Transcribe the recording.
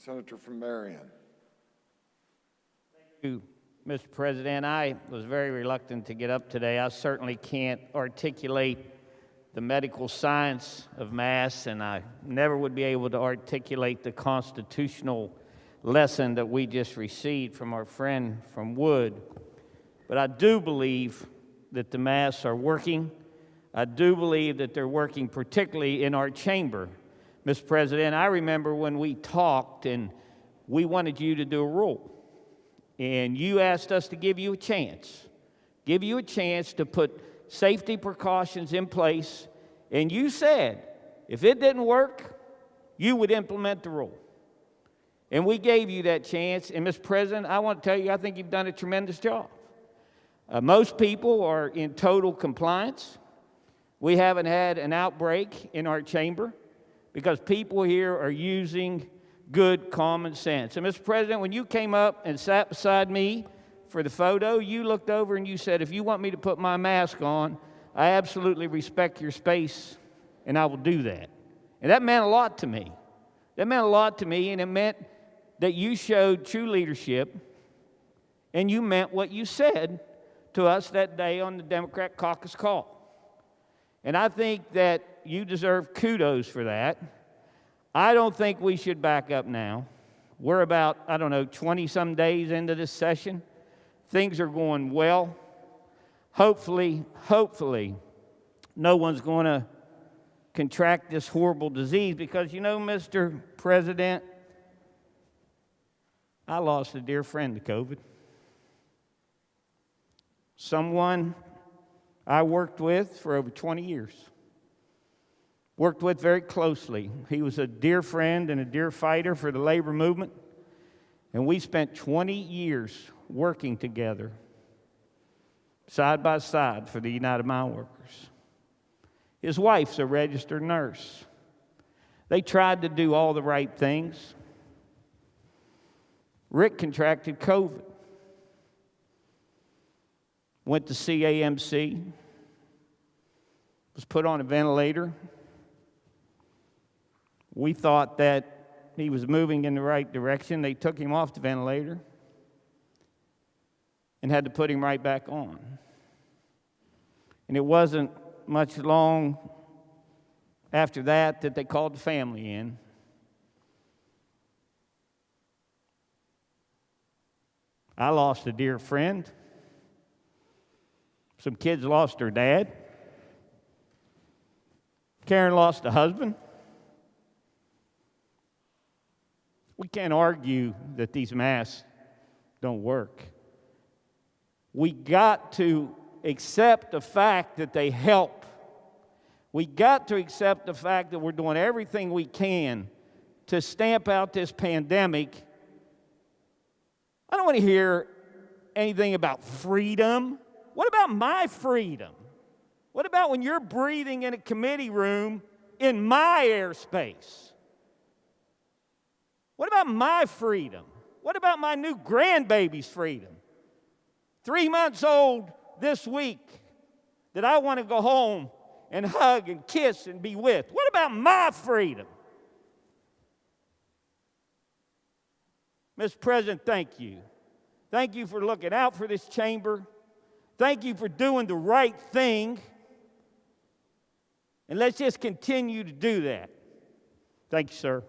Senator from Marion. Thank you, Mr. President. I was very reluctant to get up today. I certainly can't articulate the medical science of masks, and I never would be able to articulate the constitutional lesson that we just received from our friend from Wood. But I do believe that the masks are working. I do believe that they're working particularly in our chamber. Mr. President, I remember when we talked and we wanted you to do a rule. And you asked us to give you a chance to put safety precautions in place. And you said, if it didn't work, you would implement the rule. And we gave you that chance. And Mr. President, I want to tell you, I think you've done a tremendous job. Most people are in total compliance. We haven't had an outbreak in our chamber because people here are using good common sense. And Mr. President, when you came up and sat beside me for the photo, you looked over and you said, if you want me to put my mask on, I absolutely respect your space and I will do that. And that meant a lot to me. That meant a lot to me, and it meant that you showed true leadership and you meant what you said to us that day on the Democrat caucus call. And I think that you deserve kudos for that. I don't think we should back up now. We're about, 20-some days into this session. Things are going well. Hopefully, no one's going to contract this horrible disease because, Mr. President, I lost a dear friend to COVID. Someone I worked with for over 20 years. Worked with very closely. He was a dear friend and a dear fighter for the labor movement. And we spent 20 years working together, side by side, for the United Mine Workers. His wife's a registered nurse. They tried to do all the right things. Rick contracted COVID. Went to CAMC. Was put on a ventilator. We thought that he was moving in the right direction. They took him off the ventilator and had to put him right back on. And it wasn't much long after that they called the family in. I lost a dear friend. Some kids lost their dad. Karen lost a husband. We can't argue that these masks don't work. We got to accept the fact that they help. We got to accept the fact that we're doing everything we can to stamp out this pandemic. I don't want to hear anything about freedom. What about my freedom? What about when you're breathing in a committee room in my airspace? What about my freedom? What about my new grandbaby's freedom? 3 months old this week that I want to go home and hug and kiss and be with. What about my freedom? Mr. President, thank you. Thank you for looking out for this chamber. Thank you for doing the right thing. And let's just continue to do that. Thank you, sir.